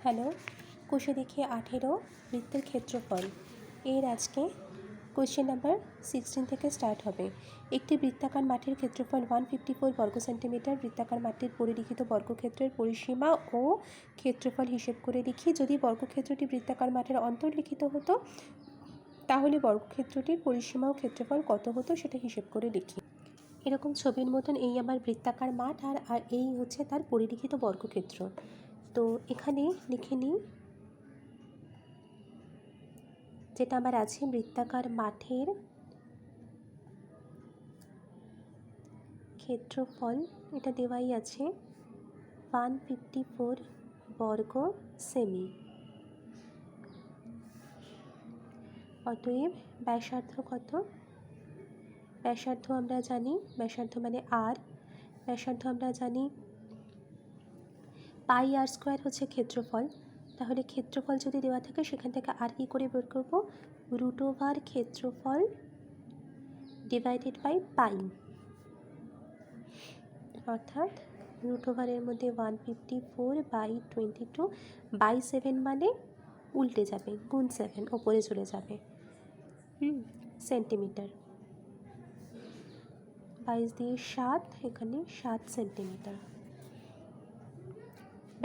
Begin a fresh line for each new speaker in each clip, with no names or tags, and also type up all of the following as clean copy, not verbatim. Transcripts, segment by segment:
Hello, কোষে দেখি 18 বৃত্তের ক্ষেত্রফল এর আজকে কোয়েশ্চেন নাম্বার 16 থেকে স্টার্ট হবে। একটি বৃত্তাকার মাঠের ক্ষেত্রফল 154 বর্গ সেন্টিমিটার। বৃত্তাকার মাঠটির পরিলিখিত বর্গক্ষেত্রের পরিসীমা ও ক্ষেত্রফল হিসেব করে লিখি। যদি বর্গক্ষেত্রটি বৃত্তাকার মাঠের অন্তর্লিখিত হতো তাহলে বর্গক্ষেত্রটির পরিসীমা ও ক্ষেত্রফল কত হতো সেটা হিসেব করে লিখি। এরকম ছবির মতন এই আমার বৃত্তাকার মাঠ আর এই হচ্ছে তার পরিলিখিত বর্গক্ষেত্র। তো এখানে লিখে নিই যেটা আমার আছে বৃত্তাকার মাঠের ক্ষেত্রফল, এটা দেওয়াই আছে 154 বর্গ সেমি। অতএব ব্যাসার্ধ কত? ব্যাসার্ধ আমরা জানি, ব্যাসার্ধ মানে আর, ব্যাসার্ধ আমরা জানি পাই আর স্কোয়ার হচ্ছে ক্ষেত্রফল। তাহলে ক্ষেত্রফল যদি দেওয়া থাকে সেখান থেকে আর কি করে বের করব? √, ক্ষেত্রফল ডিভাইডেড বাই পাই, অর্থাৎ √এর মধ্যে 154/22/7 মানে উল্টে যাবে, গুণ 7 ওপরে চলে যাবে, সেন্টিমিটার। 22 দিয়ে 7, এখানে 7 সেন্টিমিটার।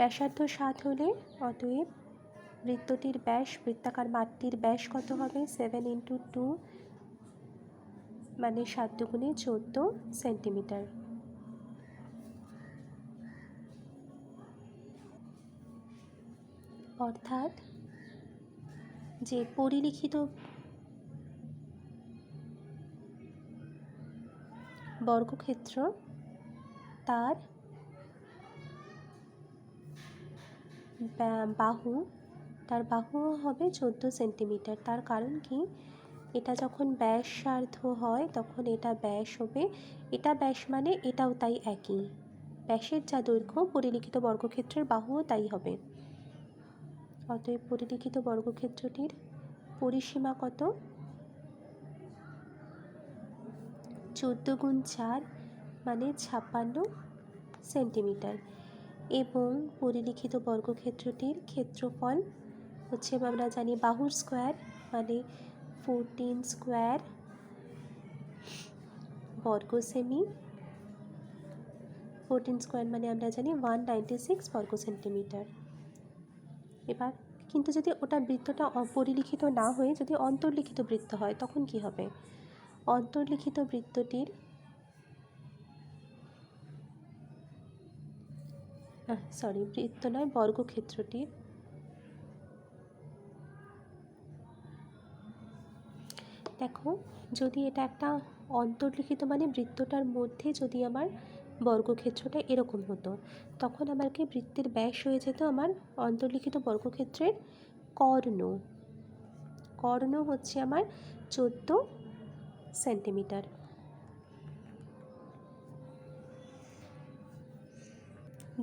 ব্যাসার্ধ 7 হলে অতএব বৃত্তটির ব্যাস, বৃত্তাকার মাঠটির ব্যাস কত হবে? 7 × 2 মানে 7 দুগুণে 14 সেন্টিমিটার। অর্থাৎ যে পরিলিখিত বর্গক্ষেত্র তার বাহু হবে 14 সেন্টিমিটার। তার কারণ কি? এটা যখন ব্যাসার্ধ হয় তখন এটা ব্যাস হবে, এটা ব্যাস মানে এটাও তাই একই। ব্যাসের যা দৈর্ঘ্য পরিলিখিত বর্গক্ষেত্রের বাহুও তাই হবে। অতএব পরিলিখিত বর্গক্ষেত্রটির পরিসীমা কত? 14 × 4 মানে 56 সেন্টিমিটার। এবং পরিলিখিত বর্গক্ষেত্রটির ক্ষেত্রফল হচ্ছে আমরা জানি বাহুর স্কোয়ার মানে 14 স্কোয়ার বর্গ সেমি। 14 স্কোয়ার মানে আমরা জানি 196 বর্গ সেন্টিমিটার। এবার কিন্তু যদি ওটা বৃত্তটা অপরিলিখিত না হয়ে যদি অন্তর্লিখিত বৃত্ত হয় তখন কি হবে? অন্তর্লিখিত বৃত্তটির বৃত্ত নয়, বর্গক্ষেত্রটির দেখো, যদি এটা একটা অন্তর্লিখিত মানে বৃত্তটার মধ্যে যদি আমার বর্গক্ষেত্রটা এরকম হতো তখন আমাকে বৃত্তের ব্যাস হয়ে যেত আমার অন্তর্লিখিত বর্গক্ষেত্রের কর্ণ হচ্ছে আমার 14 সেন্টিমিটার।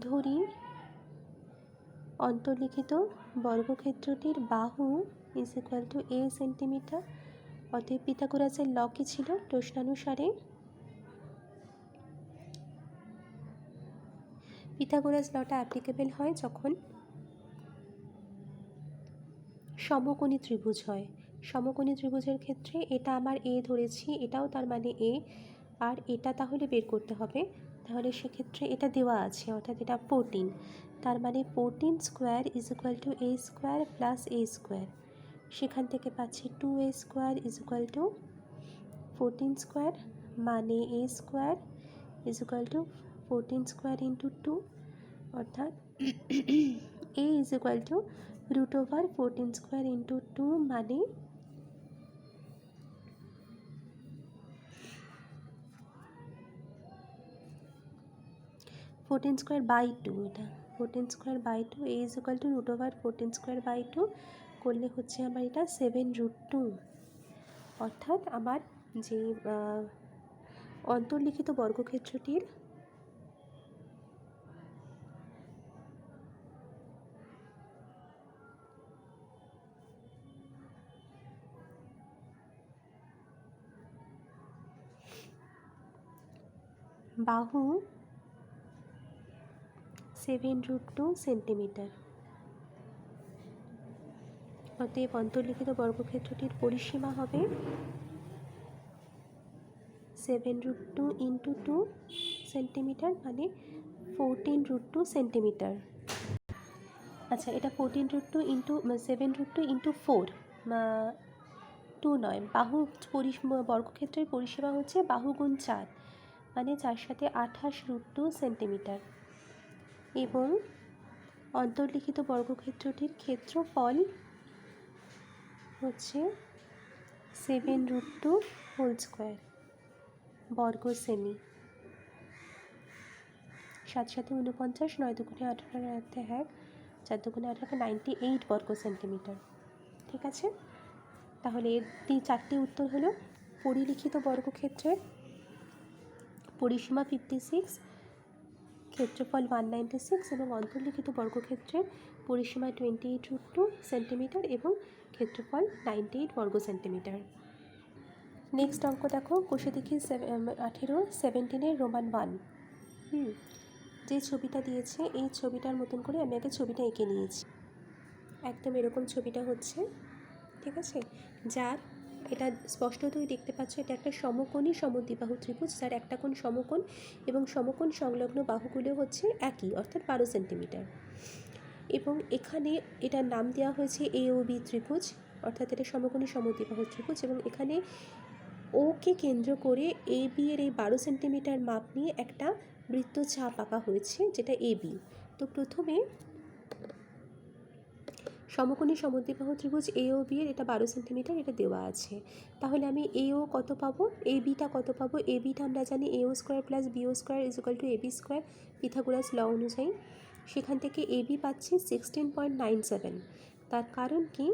ধরি অন্তর্লিখিত বর্গক্ষেত্রটির বাহু = a সেন্টিমিটার। অতএব পিথাগোরাসের ল কি ছিল? প্রশ্নানুসারে পিথাগোরাস লটা অ্যাপ্লিকেবল হয় যখন সমকোণী ত্রিভুজ হয়। সমকোণী ত্রিভুজের ক্ষেত্রে এটা আমার a ধরেছি, এটাও তার মানে a, আর এটা তাহলে বের করতে হবে। তাহলে সেক্ষেত্রে এটা দেওয়া আছে, অর্থাৎ এটা 14, তার মানে 14 square = a square plus a square. সেখান থেকে পাচ্ছি 2a স্কোয়ার = 14 স্কোয়ার মানে a স্কোয়ার = 14 স্কোয়ার × 2, অর্থাৎ a √14 স্কোয়ার × 2 মানে 14 স্কোয়ার বাই 2। এটা 14 square by 2, a √14 square by 2 করলে হচ্ছে আমার এটা 7√2। অর্থাৎ আমার যে অন্তর্লিখিত বর্গক্ষেত্রটির বাহু 7√2 সেন্টিমিটার। অতএব অন্তর্লিখিত বর্গক্ষেত্রটির পরিসীমা হবে 7√2 ইন্টু 2 সেন্টিমিটার মানে 14√2 সেন্টিমিটার। আচ্ছা, এটা 14√2 ইন্টু 7√2 ইন্টু 4 2 নয়, বাহু বর্গক্ষেত্রের পরিসীমা হচ্ছে বাহু গুণ 4 মানে 4 সাথে 28√2 সেন্টিমিটার। এবং অন্তর্লিখিত বর্গক্ষেত্রটির ক্ষেত্রফল হচ্ছে 7√2 হোল স্কোয়ার বর্গ সেমি। 7 সাথে 49, 9 দুগুণে 18, 1 4 দুগুণে 18, 98 বর্গ সেন্টিমিটার। ঠিক আছে, তাহলে এর 4টি উত্তর হলো পরিলিখিত বর্গক্ষেত্রের পরিসীমা 56, ক্ষেত্রফল 196 এবং অন্তর্লিখিত বর্গক্ষেত্রের পরিসীমা 28√2 সেন্টিমিটার এবং ক্ষেত্রফল 98 বর্গ সেন্টিমিটার। নেক্সট অঙ্ক দেখো, কোষে দেখি 17 রোমান 1। যে ছবিটা দিয়েছে এই ছবিটার মতন করে আমি আগে ছবিটা এঁকে নিয়েছি। একদম এরকম ছবিটা হচ্ছে, ঠিক আছে, যার এটা স্পষ্টতই দেখতে পাচ্ছ এটা একটা সমকোণী সমদ্বিবাহু ত্রিভুজ, যার একটা কোণ সমকোণ এবং সমকোণ সংলগ্ন বাহুগুলো হচ্ছে একই, অর্থাৎ 12 সেন্টিমিটার। এবং এখানে এটার নাম দেওয়া হয়েছে এ ও বি ত্রিভুজ, অর্থাৎ এটা সমকোণী সমদ্বিবাহু ত্রিভুজ। এবং এখানে ওকে কেন্দ্র করে এ বি এর এই 12 সেন্টিমিটার মাপ নিয়ে একটা বৃত্তচাপ আঁকা হয়েছে, যেটা এ বি। তো প্রথমে সমকোণী সমদ্বিবাহু ত্রিভুজ এ ও বি এর এটা 12 সেন্টিমিটার, এটা দেওয়া আছে। তাহলে আমি এ ও কত পাবো, এ বিটা কত পাবো? এ বিটা আমরা জানি A O square plus B O square is equal to A B square, Pythagoras law অনুযায়ী। সেখান থেকে এ বি পাচ্ছি 16.97। তার কারণ কি,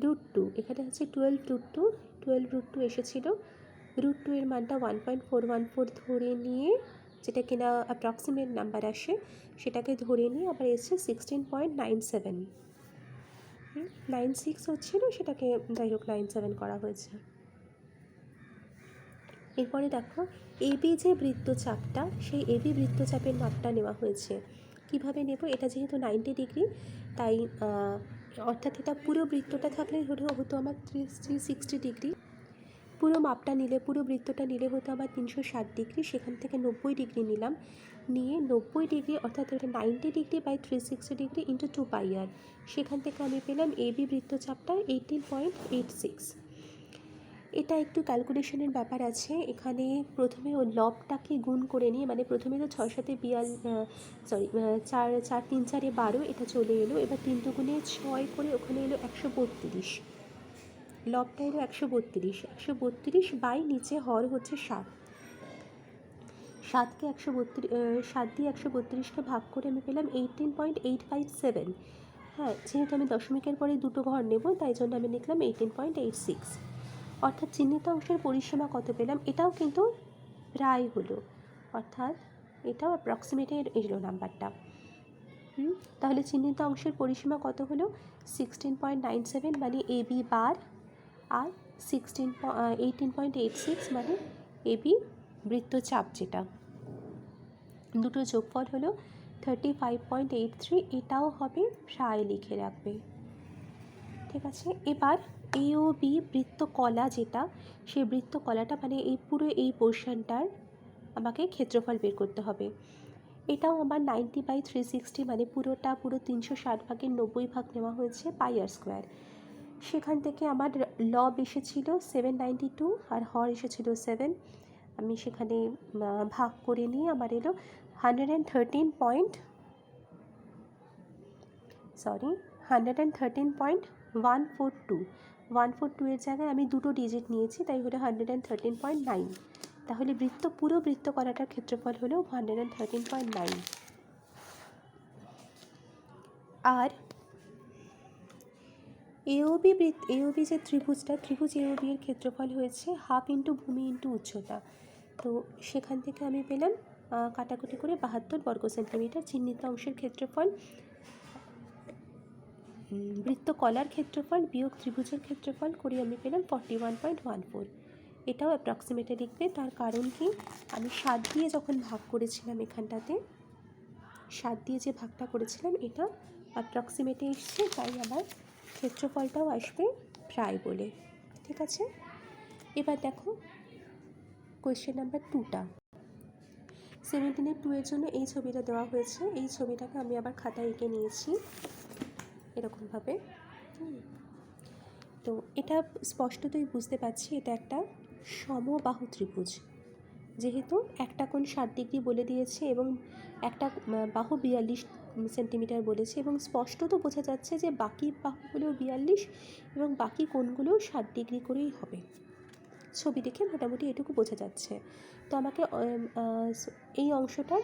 √2, এখানে হচ্ছে 12√2 এসেছিল। √2 এর মানটা 1.414 ধরে নিয়ে, যেটা কিনা অ্যাপ্রক্সিমেট নাম্বার আসে, সেটাকে ধরে নিয়ে আবার এসছে 16.97। 96 হচ্ছিল, সেটাকে যাই হোক 97 করা হয়েছে। এরপরে দেখো এবি যে বৃত্তচাপটা, সেই এবি বৃত্তচাপের মাপটা নেওয়া হয়েছে। কিভাবে নেব, এটা যেহেতু 90 ডিগ্রি, তাই অর্থাৎ এটা পুরো বৃত্তটা থাকলে হতো আমার 360 ডিগ্রি। পুরো মাপটা নিলে, পুরো বৃত্তটা নিলে হতো আমার 360 ডিগ্রি। সেখান থেকে 90 ডিগ্রি নিলাম, নিয়ে 90 ডিগ্রি অর্থাৎ এটা 90 degree by 360 degree into 2πr। সেখান থেকে আমি পেলাম এবি বৃত্তচাপটা 18.86। এটা একটু ক্যালকুলেশনের ব্যাপার আছে। এখানে প্রথমে ও লবটাকে গুণ করে নিয়ে, মানে প্রথমে তো 6 সাথে 4 3 4 12 এটা চলে এলো। এবার 3 দুগুণে 6 করে ওখানে এলো 132, লবটা এলো 132 বাই নিচে হর হচ্ছে 7। 7 দিয়ে 132কে ভাগ করে আমি পেলাম 18.857। হ্যাঁ, যেহেতু আমি দশমিকের পরে দুটো ঘর নেব, তাই জন্য আমি লিখলাম 18.86। অর্থাৎ চিহ্নিত অংশের পরিসীমা কত পেলাম, এটাও কিন্তু প্রায় হলো, অর্থাৎ এটাও অ্যাপ্রক্সিমেটে এলো নাম্বারটা। তাহলে চিহ্নিত অংশের পরিসীমা কত হলো, 16.97 মানে এ বি বার, আর 18.86 মানে এ বি বৃত্তচাপ, যেটা দুটো যোগফল হলো 35.83। এটাও হবে প্রায়, লিখে রাখবে, ঠিক আছে। এবার এ ও বি বৃত্তকলা, যেটা সেই বৃত্তকলাটা মানে এই পুরো এই পোর্শনটার আমাকে ক্ষেত্রফল বের করতে হবে। এটাও আমার 90/360 মানে পুরো 360 ভাগের 90 ভাগ নেওয়া হয়েছে πr স্কোয়ার। সেখান থেকে আমার লব এসেছিল 792 আর হর এসেছিল 7। আমি সেখানে ভাগ করে নিয়ে আমার এলো 113.142 এর জায়গায় আমি দুটো ডিজিট নিয়েছি, তাই হলো 113.9। তাহলে পুরো বৃত্তকলাটার ক্ষেত্রফল হলো 113.9। আর এওবি যে ত্রিভুজ এওবি এর ক্ষেত্রফল হয়েছে হাফ ইন্টু ভূমি ইন্টু উচ্চতা। তো সেখান থেকে আমি পেলাম কাটাকুটি করে 72 বর্গ সেন্টিমিটার। চিহ্নিত অংশের ক্ষেত্রফল, বৃত্তকলার ক্ষেত্রফল বিয়োগ ত্রিভুজের ক্ষেত্রফল করে আমি পেলাম 41.14। এটাও অ্যাপ্রক্সিমেটে লিখবে। তার কারণ কি, আমি 7 দিয়ে যখন ভাগ করেছিলাম, এখানটাতে 7 দিয়ে যে ভাগটা করেছিলাম, এটা অ্যাপ্রক্সিমেটে এসছে, তাই আমার ক্ষেত্রফলটাও আসবে প্রায় বলে। ঠিক আছে, এবার দেখো কোয়েশ্চেন নাম্বার 2টা। 17-এর 2 এর জন্য এই ছবিটা দেওয়া হয়েছে। এই ছবিটাকে আমি আবার খাতায় এঁকে নিয়েছি এরকমভাবে। তো এটা স্পষ্টতই বুঝতে পারছি এটা একটা সমবাহু ত্রিভুজ, যেহেতু একটা কোণ 60 ডিগ্রি বলে দিয়েছে এবং একটা বাহু 42 সেন্টিমিটার বলেছে, এবং স্পষ্টত বোঝা যাচ্ছে যে বাকি বাহুগুলো 42 এবং বাকি কোণগুলোও 60 ডিগ্রি করেই হবে। ছবি দেখে মোটামুটি এটুকু বোঝা যাচ্ছে। তো আমাকে এই অংশটার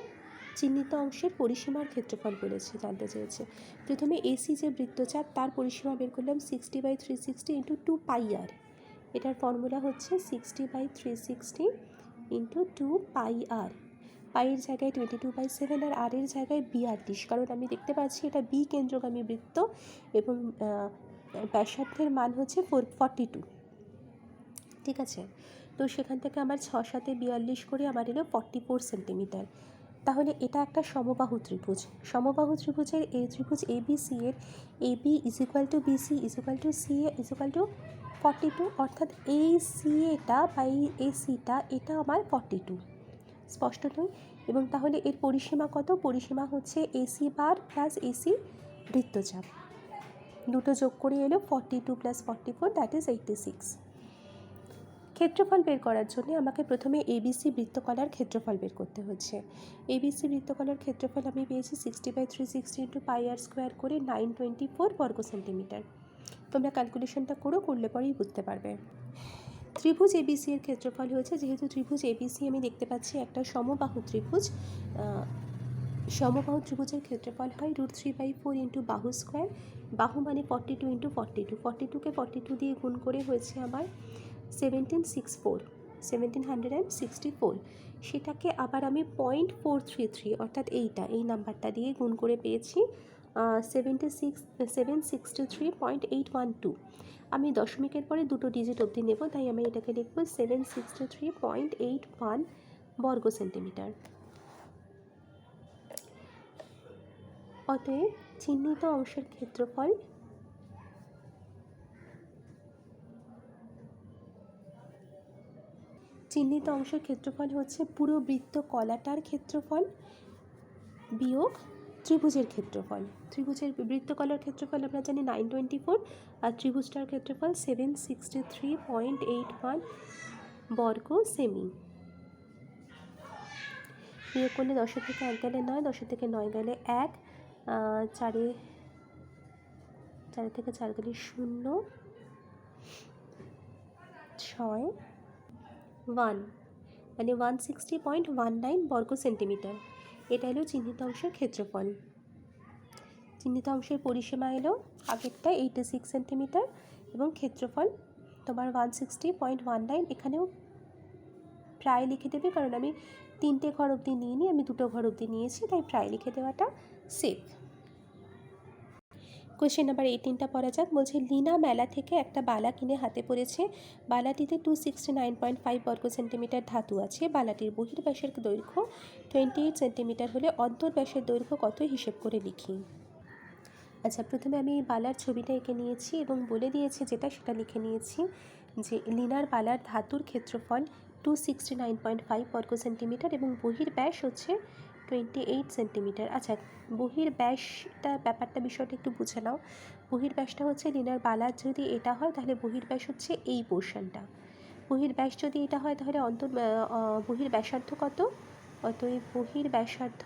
চিহ্নিত অংশের পরিসীমার ক্ষেত্রফল বলেছে, জানতে চেয়েছে। প্রথমে এসি যে বৃত্তচাপ তার পরিসীমা বের করলাম 60/360 ইন্টু 2πr। এটার ফর্মুলা হচ্ছে 60/360 ইন্টু 2πr। পাইয়ের জায়গায় 22/7 আর আর এর জায়গায় 42, কারণ আমি দেখতে পাচ্ছি এটা বি কেন্দ্রগামী বৃত্ত এবং ব্যাসার্ধের মান হচ্ছে 42। ঠিক আছে, তো সেখান থেকে আমার 6×7 42 করে আমার এলো 44 সেন্টিমিটার। তাহলে এটা একটা সমবাহু ত্রিভুজ। সমবাহু ত্রিভুজের এই ত্রিভুজ এবিসি এর এবি = বিসি = সিএ = 42, অর্থাৎ এই সিএটা বা এই এসিটা এটা আমার 42, স্পষ্ট নয়? এবং তাহলে এর পরিসীমা কত? পরিসীমা হচ্ছে এসি বার প্লাস এসি বৃত্তচাপ, দুটো যোগ করে এলো 42 + 44, দ্যাট ইজ 86। ক্ষেত্রফল বের করার জন্য আমাকে প্রথমে এবিসি বৃত্তকলার ক্ষেত্রফল বের করতে হচ্ছে। এবিসি বৃত্তকলার ক্ষেত্রফল আমি পেয়েছি 60/360 ইন্টু πr² করে 924 বর্গ সেন্টিমিটার। তোমরা ক্যালকুলেশনটা করলে পরেই বুঝতে পারবে। ত্রিভুজ এবিসি এর ক্ষেত্রফল হয়েছে, যেহেতু ত্রিভুজ এবিসি আমি দেখতে পাচ্ছি একটা সমবাহু ত্রিভুজ, সমবাহু ত্রিভুজের ক্ষেত্রফল হয় √3/4 ইন্টু বাহু স্কোয়ার। বাহু মানে 42 ইন্টু 42, 42কে 42 দিয়ে গুণ করে হয়েছে আমার 1764, সেটাকে আবার আমি 0.433 অর্থাৎ এই নাম্বারটা দিয়ে গুণ করে পেয়েছি 763.812। আমি দশমিকের পরে দুটো ডিজিট অবধি নেব, তাই আমি এটাকে লিখব 763.81 বর্গ সেন্টিমিটার। অতএব চিহ্নিত অংশের ক্ষেত্রফল হচ্ছে পুরো বৃত্তকলাটার ক্ষেত্রফল বিয়োগ ত্রিভুজের ক্ষেত্রফল। ত্রিভুজের বৃত্তকলার ক্ষেত্রফল আমরা জানি 924 আর ত্রিভুজটার ক্ষেত্রফল 763.81 বর্গ সেমি। বিয়োগ করলে 10 থেকে 1 গেলে 9, 10 থেকে 9 গেলে 1, 4 থেকে 4 গেলে 0, 6, 1 মানে 160.19 বর্গ সেন্টিমিটার। এটা এলো চিহ্নিত অংশের ক্ষেত্রফল। চিহ্নিত অংশের পরিসীমা এলো আগেরটা 86 সেন্টিমিটার এবং ক্ষেত্রফল তোমার 160.19। এখানেও প্রায় লিখে দেবে, কারণ আমি 3টে ঘর অবধি নিইনি, আমি 2টো ঘর অবধি নিয়েছি, তাই প্রায় লিখে দেওয়াটা সেফ। কোয়েশ্চেন নাম্বার 18টা পড়া যাক। বলছে লিনা মেলা থেকে একটা বালা কিনে হাতে পড়েছে। বালাটিতে 269.5 বর্গ সেন্টিমিটার ধাতু আছে। বালাটির বহির্ব্যাসের দৈর্ঘ্য 28 সেন্টিমিটার হলে অন্তর্ব্যাসের দৈর্ঘ্য কত হিসেব করে লিখি। আচ্ছা, প্রথমে আমি বালার ছবিটা এঁকে নিয়েছি এবং বলে দিয়েছে যেটা সেটা লিখে নিয়েছি যে লিনার বালার ধাতুর ক্ষেত্রফল 269.5 বর্গ সেন্টিমিটার এবং বহির্ব্যাস হচ্ছে 28 সেন্টিমিটার। আচ্ছা, বহির্ব্যাসটা বিষয়টা একটু বুঝে নাও। বহির্ব্যাসটা হচ্ছে লিনার বালার যদি এটা হয় তাহলে বহির্ব্যাস হচ্ছে এই পোর্শনটা। বহির্ব্যাস যদি এটা হয় তাহলে বহির্ব্যাসার্ধ কত? অতএব বহির্ব্যাসার্ধ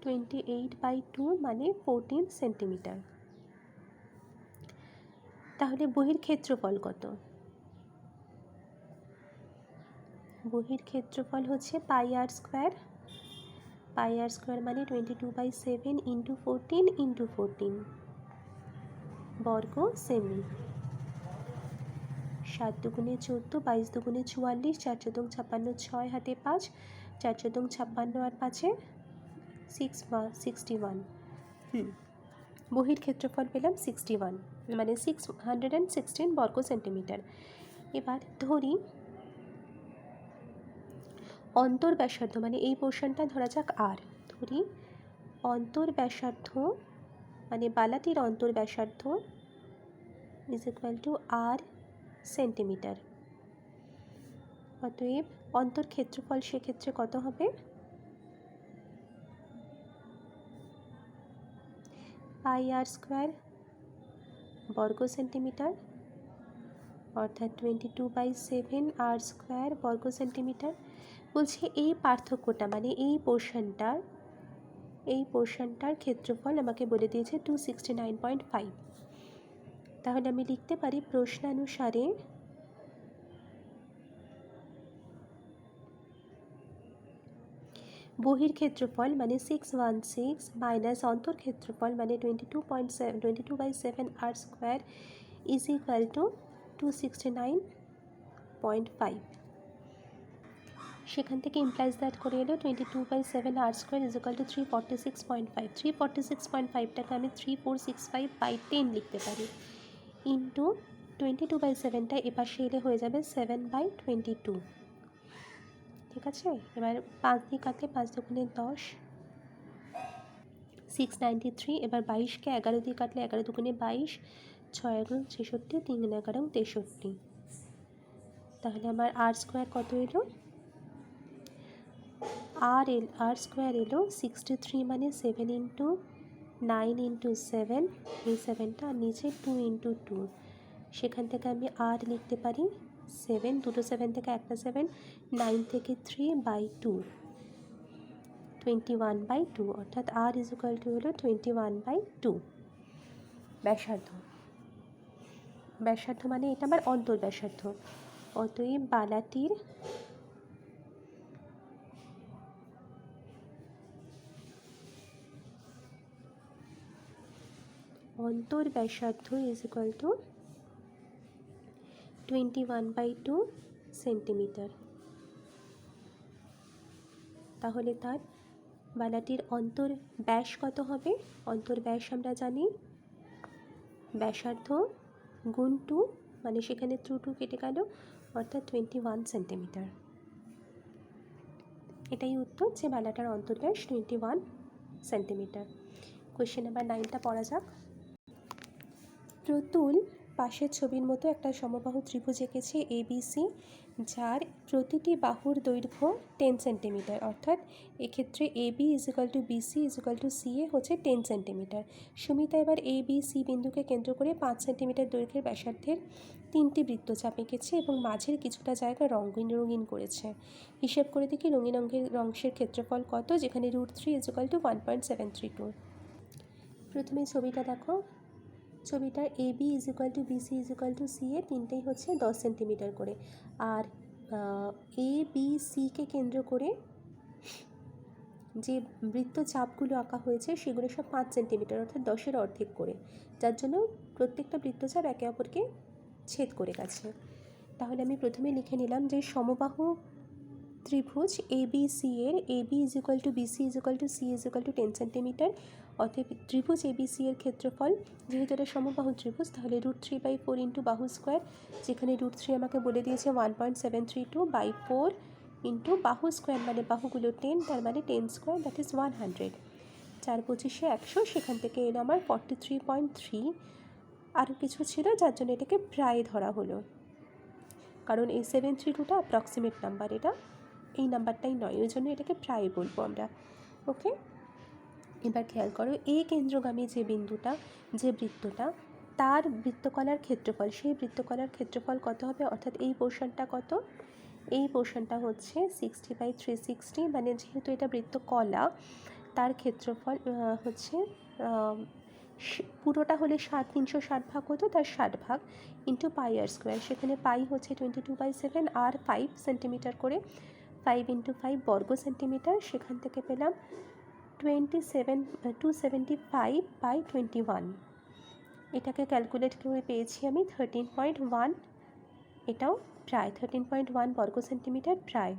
28/2 মানে 14 সেন্টিমিটার। তাহলে বহির ক্ষেত্রফল কত? বহির ক্ষেত্রফল হচ্ছে πr²। πr² মানে 22/7 ইন্টু 14 ইন্টু 14 বর্গ সেমি। 7 দুগুণে 14, 22 দুগুণে 44, 4 × 4 = 56, 6 হাতে 5, 4 × 56 আর 5-এ 61। বহির ক্ষেত্রফল পেলাম 61 মানে 616 বর্গ সেন্টিমিটার। এবার ধরি অন্তর ব্যাসার্ধ মানে এই পোর্শনটা ধরা যাক আর, ধরি অন্তর ব্যাসার্ধ মানে বালাটির অন্তর ব্যাসার্ধ is equal to R centimetre. অতএব অন্তর ক্ষেত্রফল সেক্ষেত্রে কত হবে, পাই আর স্কোয়ার বর্গ সেন্টিমিটার, অর্থাৎ 22/7 আর স্কোয়ার বর্গ সেন্টিমিটার। বলছে এই পার্থক্যটা মানে এই পোর্শনটার ক্ষেত্রফল আমাকে বলে দিয়েছে 269.5। তাহলে আমি লিখতে পারি প্রশ্নানুসারে বহির ক্ষেত্রফল মানে 616 মাইনাস অন্তর ক্ষেত্রফল মানে 22/7 আর স্কোয়ার ইজ ইকুয়াল টু 269.5। সেখান থেকে ইমপ্লাইজ দ্যাট করে এলো 22/7 আর স্কোয়ার ইজ ইকুয়াল টু 346.5। 346.5টাকে আমি 3465/10 লিখতে পারি, ইন্টু 22/7টা এপাশে এলে হয়ে যাবে 7/22। ঠিক আছে, এবার 5 দিয়ে কাটলে 5 দুগুণে 10, 693। এবার 22কে 11 দিয়ে কাটলে 11 দুগুণে 22, 6 এগুণ 66, 3 11 63। তাহলে আমার আর স্কোয়ার কত এলো, আর স্কোয়ার এলো 63 মানে 7 ইন্টু 9 ইন্টু 7, এই 7টা আর নিচে 2 ইন্টু 2। সেখান থেকে আমি আর লিখতে পারি 7, দুটো 7 থেকে একটা 7, 9 থেকে 3/2, 21/2, অর্থাৎ আর ইজ ইকুয়াল টু হলো 21/2। ব্যাসার্ধ মানে এটা আমার অন্তর ব্যাসার্ধ। অতএব বালাটির অন্তর ব্যাসার্ধ ইজ ইকুয়াল টু 21/2 সেন্টিমিটার। তাহলে তার বালাটির অন্তর ব্যাস কত হবে, অন্তর ব্যাস আমরা জানি ব্যাসার্ধ গুণ 2 মানে সেখানে 2 কেটে গেল, অর্থাৎ 21 সেন্টিমিটার। এটাই উত্তর যে বালাটার অন্তর ব্যাস 21 সেন্টিমিটার। কোয়েশ্চেন নাম্বার 9টা পড়া যাক। প্রতুল পাশের ছবির মতো একটা সমবাহু ত্রিভুজ এঁকেছে ABC, যার প্রতিটি বাহুর দৈর্ঘ্য 10 সেন্টিমিটার, অর্থাৎ এক্ষেত্রে AB is equal two BC is equal two CA হচ্ছে 10 সেন্টিমিটার। সুমিতা এবার ABC বিন্দুকে কেন্দ্র করে 5 সেন্টিমিটার দৈর্ঘ্যের ব্যাসার্ধের 3টি বৃত্তচাপ এঁকেছে এবং মাঝের কিছুটা জায়গা রঙিন করেছে। হিসেব করে দেখি রঙিন অংশের ক্ষেত্রফল কত, যেখানে √3 ইজ ইকুয়াল টু 1.732। প্রথমে ছবিটা দেখো, ছবিটার AB is equal two BC is equal two CA তিনটেই হচ্ছে 10 সেন্টিমিটার করে, আর ABCকে কেন্দ্র করে যে বৃত্তচাপগুলো আঁকা হয়েছে সেগুলো সব 5 সেন্টিমিটার, অর্থাৎ 10-এর অর্ধেক করে, যার জন্য প্রত্যেকটা বৃত্তচাপ একে অপরকে ছেদ করে গেছে। তাহলে আমি প্রথমে লিখে নিলাম যে সমবাহু ত্রিভুজ ABC এর AB is equal two BC is equal two CA is equal two 10 centimetre. অতএব ত্রিভুজ ABC এর ক্ষেত্রফল, যেহেতু এটা সমবাহু ত্রিভুজ, তাহলে √3/4 ইন্টু বাহু স্কোয়ার, যেখানে √3 আমাকে বলে দিয়েছে 1.732/4 ইন্টু বাহু স্কোয়ার মানে বাহুগুলো 10, তার মানে 10 স্কোয়ার, দ্যাট ইজ 100। 4 25-এ 100, সেখান থেকে এলো আমার 43.3। আরও কিছু ছিল যার জন্য এটাকে প্রায় ধরা হলো, কারণ এই 732টা অ্যাপ্রক্সিমেট নাম্বার, এটা এই নাম্বারটাই নয়, ওই জন্য এটাকে প্রায় বলবো আমরা। ওকে, এবার খেয়াল করো, এই কেন্দ্রগামী যে বিন্দুটা, যে বৃত্তটা, তার বৃত্তকলার ক্ষেত্রফল, সেই বৃত্তকলার ক্ষেত্রফল কত হবে, অর্থাৎ এই পোর্শনটা কত, এই পোর্শনটা হচ্ছে 60/360, মানে যেহেতু এটা বৃত্তকলা তার ক্ষেত্রফল হচ্ছে পুরোটা হলে 360 ভাগ হতো, তার 60 ভাগ ইন্টু পাই আর স্কোয়ার, সেখানে পাই হচ্ছে 22/7 আর 5 সেন্টিমিটার করে, 5 ইন্টু 5 বর্গ সেন্টিমিটার, সেখান থেকে পেলাম 275/21। এটাকে ক্যালকুলেট করে পেয়েছি আমি 13.1, এটাও প্রায় 13.1 বর্গ সেন্টিমিটার প্রায়।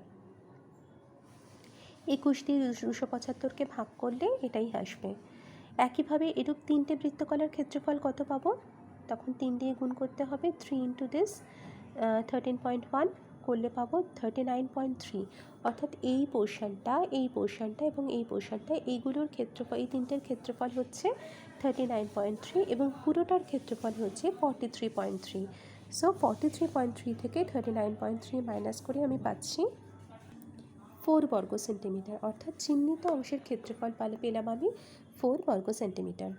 21 দিয়ে 275কে ভাগ করলে এটাই আসবে। একইভাবে এরূপ তিনটে বৃত্তকলার ক্ষেত্রফল কত পাবো, তখন 3 দিয়ে গুণ করতে হবে, 3 ইন্টু দিস 13.1 করলে পাবো 39.3, অর্থাৎ এই পোর্শনটা এবং এই পোর্শনটা, এইগুলোর ক্ষেত্রফল, এই তিনটের ক্ষেত্রফল হচ্ছে 39.3 এবং পুরোটার ক্ষেত্রফল হচ্ছে 43.3। সো 43.3 থেকে 39.3 মাইনাস করে আমি পাচ্ছি 4 বর্গ সেন্টিমিটার, অর্থাৎ চিহ্নিত অংশের ক্ষেত্রফল পেলাম আমি 4 বর্গ সেন্টিমিটার।